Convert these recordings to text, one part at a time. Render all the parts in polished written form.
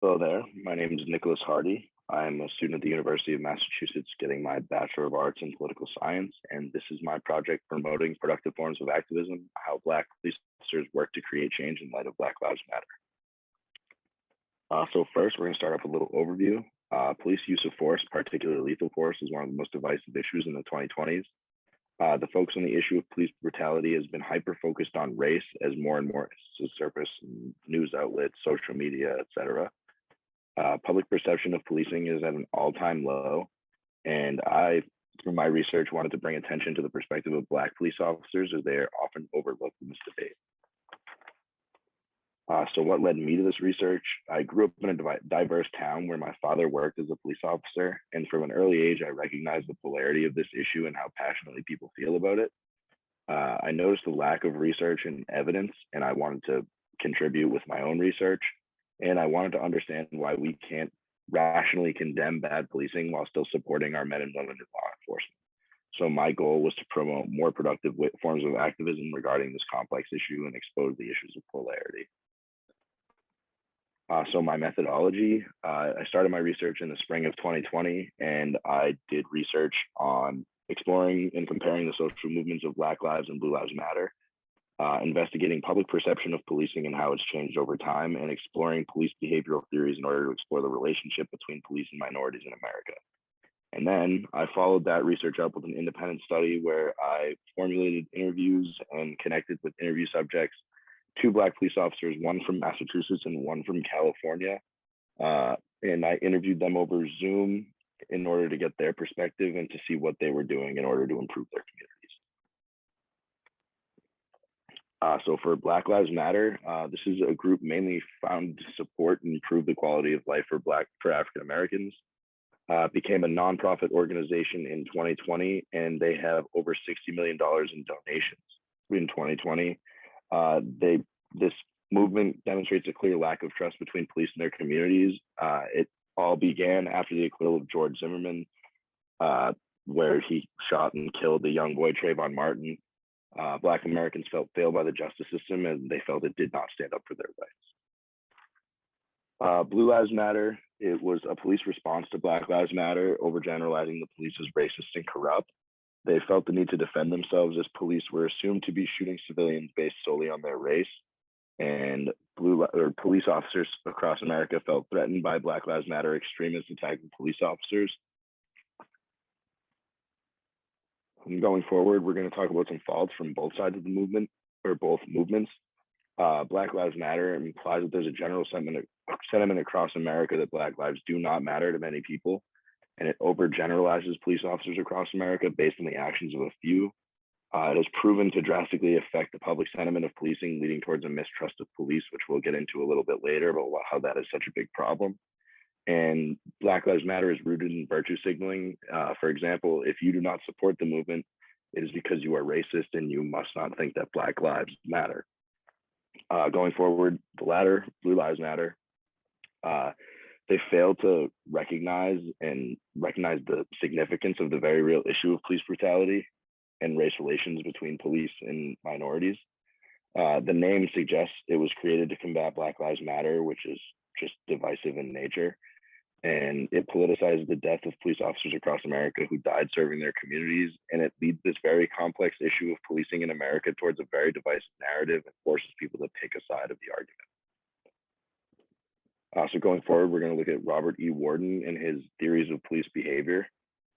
Hello there. My name is Nicholas Hardy. I'm a student at the University of Massachusetts getting my Bachelor of Arts in Political Science, and this is my project promoting productive forms of activism, how Black police officers work to create change in light of Black Lives Matter. So first, we're going to start off with a little overview. Police use of force, particularly lethal force, is one of the most divisive issues in the 2020s. The focus on the issue of police brutality has been hyper-focused on race as more and more surface in news outlets, social media, etc. Public perception of policing is at an all-time low, and I, through my research, wanted to bring attention to the perspective of Black police officers as they are often overlooked in this debate. So what led me to this research? I grew up in a diverse town where my father worked as a police officer, and from an early age, I recognized the polarity of this issue and how passionately people feel about it. I noticed the lack of research and evidence, and I wanted to contribute with my own research. And I wanted to understand why we can't rationally condemn bad policing while still supporting our men and women in law enforcement. So my goal was to promote more productive forms of activism regarding this complex issue and expose the issues of polarity. So my methodology, I started my research in the spring of 2020, and I did research on exploring and comparing the social movements of Black Lives and Blue Lives Matter, investigating public perception of policing and how it's changed over time, and exploring police behavioral theories in order to explore the relationship between police and minorities in America. And then I followed that research up with an independent study where I formulated interviews and connected with interview subjects, two Black police officers, one from Massachusetts and one from California. And I interviewed them over Zoom in order to get their perspective and to see what they were doing in order to improve their communities. So for Black Lives Matter, this is a group mainly found to support and improve the quality of life for African Americans. Became a nonprofit organization in 2020, and they have over $60 million in donations in 2020. This movement demonstrates a clear lack of trust between police and their communities. It all began after the acquittal of George Zimmerman, where he shot and killed the young boy Trayvon Martin. Black Americans felt failed by the justice system, and they felt it did not stand up for their rights. Blue Lives Matter, it was a police response to Black Lives Matter, overgeneralizing the police as racist and corrupt. They felt the need to defend themselves as police were assumed to be shooting civilians based solely on their race. And police officers across America felt threatened by Black Lives Matter extremists attacking police officers. And going forward, we're going to talk about some faults from both sides of the movement, or both movements. Black Lives Matter implies that there's a general sentiment across America that Black lives do not matter to many people, and it overgeneralizes police officers across America based on the actions of a few. It has proven to drastically affect the public sentiment of policing, leading towards a mistrust of police, which we'll get into a little bit later about how that is such a big problem. And Black Lives Matter is rooted in virtue signaling. For example, if you do not support the movement, it is because you are racist and you must not think that Black lives matter. Going forward, the latter, Blue Lives Matter, they fail to recognize the significance of the very real issue of police brutality and race relations between police and minorities. The name suggests it was created to combat Black Lives Matter, which is just divisive in nature. And it politicizes the death of police officers across America who died serving their communities. And it leads this very complex issue of policing in America towards a very divisive narrative and forces people to pick a side of the argument. So going forward, we're going to look at Robert E. Worden and his theories of police behavior.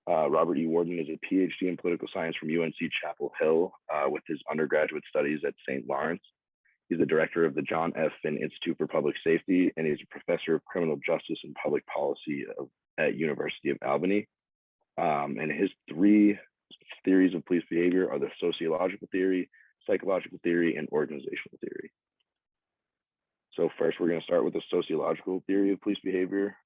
Robert E. Worden is a PhD in political science from UNC Chapel Hill with his undergraduate studies at St. Lawrence. He's the director of the John F. Finn Institute for Public Safety, and he's a professor of criminal justice and public policy at University of Albany. And his three theories of police behavior are the sociological theory, psychological theory, and organizational theory. So first, we're going to start with the sociological theory of police behavior.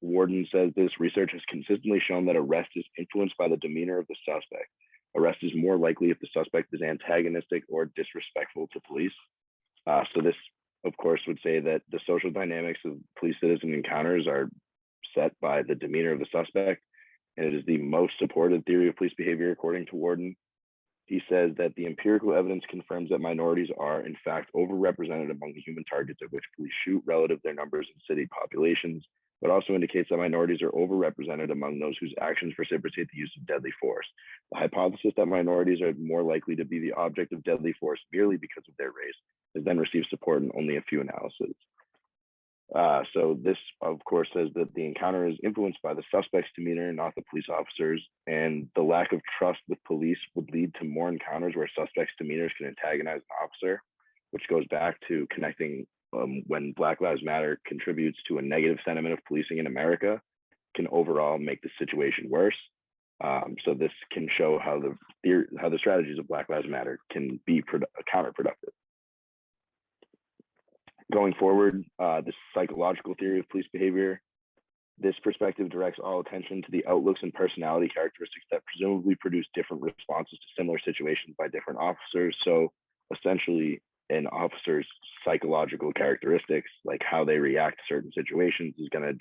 Worden says this research has consistently shown that arrest is influenced by the demeanor of the suspect. Arrest is more likely if the suspect is antagonistic or disrespectful to police. So this, of course, would say that the social dynamics of police-citizen encounters are set by the demeanor of the suspect, and it is the most supported theory of police behavior, according to Worden. He says that the empirical evidence confirms that minorities are, in fact, overrepresented among the human targets at which police shoot relative to their numbers in city populations, but also indicates that minorities are overrepresented among those whose actions precipitate the use of deadly force. The hypothesis that minorities are more likely to be the object of deadly force merely because of their race has then received support in only a few analyses. So this, of course, says that the encounter is influenced by the suspect's demeanor, not the police officers, and the lack of trust with police would lead to more encounters where suspects' demeanors can antagonize an officer, which goes back to connecting when Black Lives Matter contributes to a negative sentiment of policing in America, can overall make the situation worse. So this can show how the strategies of Black Lives Matter can be counterproductive. Going forward, the psychological theory of police behavior. This perspective directs all attention to the outlooks and personality characteristics that presumably produce different responses to similar situations by different officers. So essentially, an officer's psychological characteristics, like how they react to certain situations, is gonna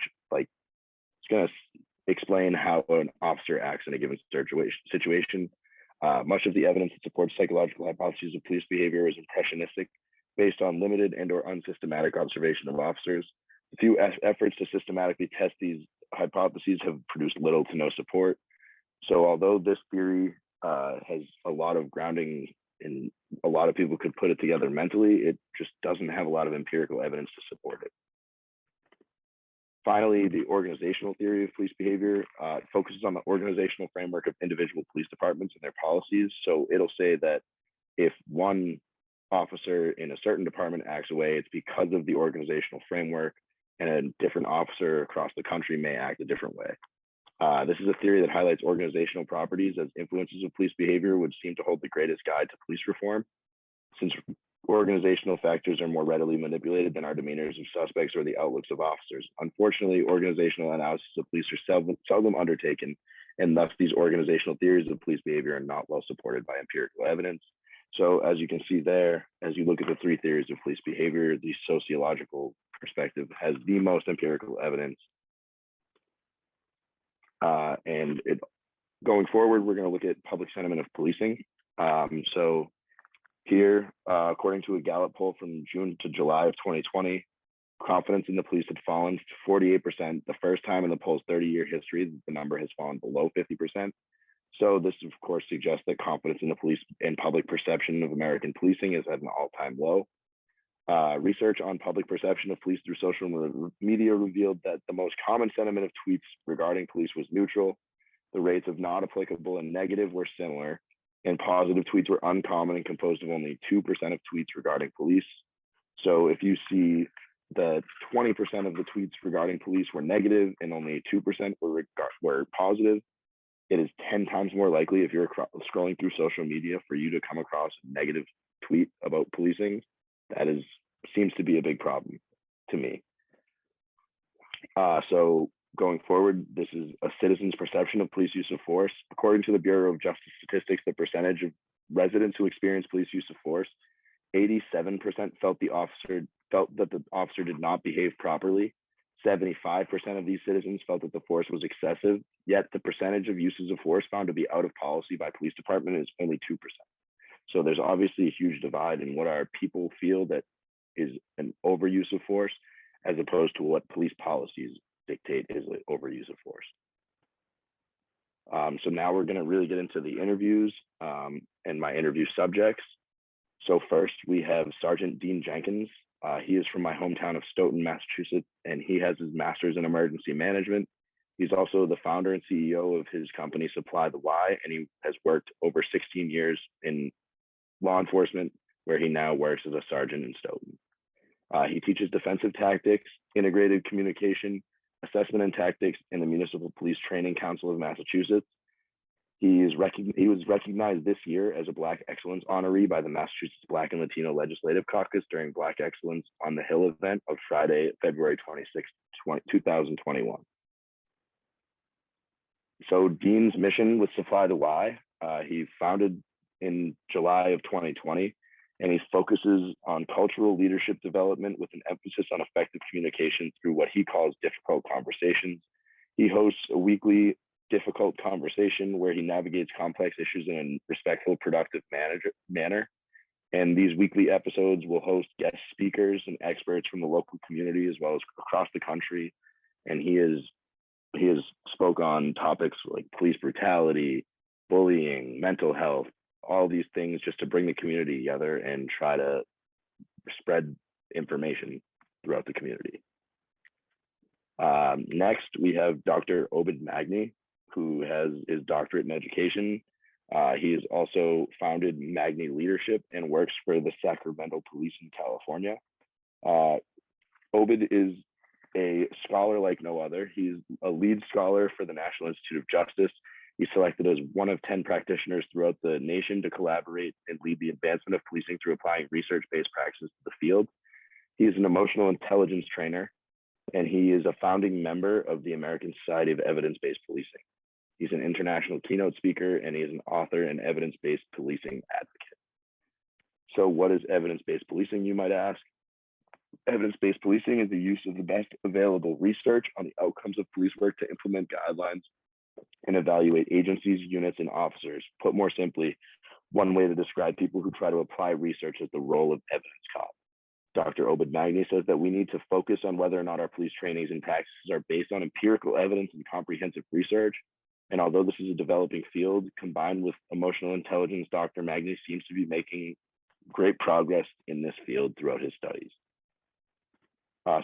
explain how an officer acts in a given situation. Much of the evidence that supports psychological hypotheses of police behavior is impressionistic, based on limited and or unsystematic observation of officers. A few efforts to systematically test these hypotheses have produced little to no support. So although this theory has a lot of grounding and a lot of people could put it together mentally, it just doesn't have a lot of empirical evidence to support it. Finally, the organizational theory of police behavior focuses on the organizational framework of individual police departments and their policies. So it'll say that if one officer in a certain department acts away, it's because of the organizational framework, and a different officer across the country may act a different way. This is a theory that highlights organizational properties as influences of police behavior would seem to hold the greatest guide to police reform, since organizational factors are more readily manipulated than our demeanors of suspects or the outlooks of officers. Unfortunately, organizational analysis of police are seldom undertaken, and thus these organizational theories of police behavior are not well supported by empirical evidence. So as you can see there, as you look at the three theories of police behavior, the sociological perspective has the most empirical evidence. Going forward, we're going to look at public sentiment of policing. So here, according to a Gallup poll from June to July of 2020, confidence in the police had fallen to 48%, the first time in the poll's 30-year history that the number has fallen below 50%. So this, of course, suggests that confidence in the police and public perception of American policing is at an all-time low. Research on public perception of police through social media revealed that the most common sentiment of tweets regarding police was neutral. The rates of not applicable and negative were similar, and positive tweets were uncommon and composed of only 2% of tweets regarding police. So if you see the 20% of the tweets regarding police were negative and only 2% were positive, it is 10 times more likely if you're scrolling through social media for you to come across a negative tweet about policing. That seems to be a big problem to me. So going forward, this is a citizen's perception of police use of force. According to the Bureau of Justice Statistics, the percentage of residents who experience police use of force, 87% felt that the officer did not behave properly. 75% of these citizens felt that the force was excessive, yet the percentage of uses of force found to be out of policy by police department is only 2%. So there's obviously a huge divide in what our people feel that is an overuse of force, as opposed to what police policies dictate is an overuse of force. So now we're going to really get into the interviews and my interview subjects. So first we have Sergeant Dean Jenkins. He is from my hometown of Stoughton, Massachusetts, and he has his master's in emergency management. He's also the founder and CEO of his company, Supply the Y, and he has worked over 16 years in law enforcement, where he now works as a sergeant in Stoughton. He teaches defensive tactics, integrated communication, assessment and tactics in the Municipal Police Training Council of Massachusetts. He was recognized this year as a Black Excellence honoree by the Massachusetts Black and Latino Legislative Caucus during Black Excellence on the Hill event of Friday, February 26, 2021. So Dean's mission with Supply the Y, he founded in July of 2020, and he focuses on cultural leadership development with an emphasis on effective communication through what he calls difficult conversations. He hosts a weekly difficult conversation where he navigates complex issues in a respectful, productive manner. And these weekly episodes will host guest speakers and experts from the local community as well as across the country. And he has spoke on topics like police brutality, bullying, mental health, all these things just to bring the community together and try to spread information throughout the community. Next, we have Dr. Obid Magni, who has his doctorate in education. He has also founded Magni Leadership and works for the Sacramento Police in California. Obid is a scholar like no other. He's a lead scholar for the National Institute of Justice. He's selected as one of 10 practitioners throughout the nation to collaborate and lead the advancement of policing through applying research-based practices to the field. He is an emotional intelligence trainer, and he is a founding member of the American Society of Evidence-Based Policing. He's an international keynote speaker, and he is an author and evidence-based policing advocate. So what is evidence-based policing, you might ask? Evidence-based policing is the use of the best available research on the outcomes of police work to implement guidelines and evaluate agencies, units, and officers. Put more simply, one way to describe people who try to apply research is the role of evidence cop. Dr. Obid Magni says that we need to focus on whether or not our police trainings and practices are based on empirical evidence and comprehensive research. And although this is a developing field, combined with emotional intelligence, Dr. Magni seems to be making great progress in this field throughout his studies.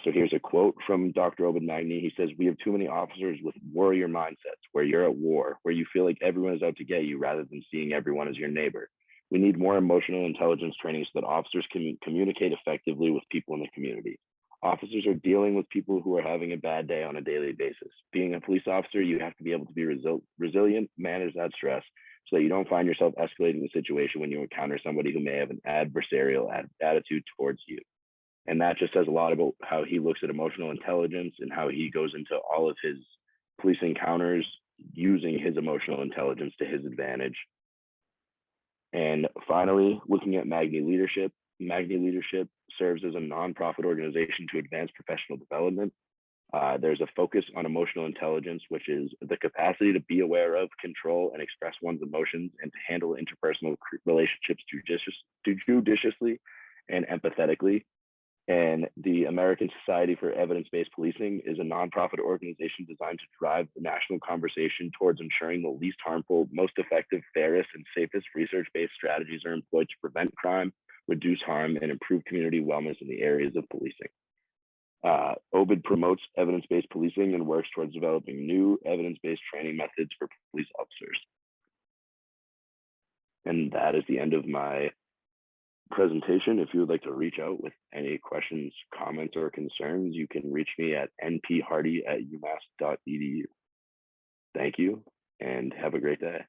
So here's a quote from Dr. Obid Magni. He says, "We have too many officers with warrior mindsets where you're at war, where you feel like everyone is out to get you rather than seeing everyone as your neighbor. We need more emotional intelligence training so that officers can communicate effectively with people in the community. Officers are dealing with people who are having a bad day on a daily basis. Being a police officer, you have to be able to be resilient, manage that stress, so that you don't find yourself escalating the situation when you encounter somebody who may have an adversarial attitude towards you." And that just says a lot about how he looks at emotional intelligence and how he goes into all of his police encounters using his emotional intelligence to his advantage. And finally, looking at Magni Leadership serves as a nonprofit organization to advance professional development. There's a focus on emotional intelligence, which is the capacity to be aware of, control, and express one's emotions and to handle interpersonal relationships judiciously and empathetically. And the American Society for Evidence-Based Policing is a nonprofit organization designed to drive the national conversation towards ensuring the least harmful, most effective, fairest, and safest research-based strategies are employed to prevent crime, reduce harm, and improve community wellness in the areas of policing. Obid promotes evidence-based policing and works towards developing new evidence-based training methods for police officers. And that is the end of my presentation. If you would like to reach out with any questions, comments, or concerns, you can reach me at nphardy@umass.edu. Thank you and have a great day.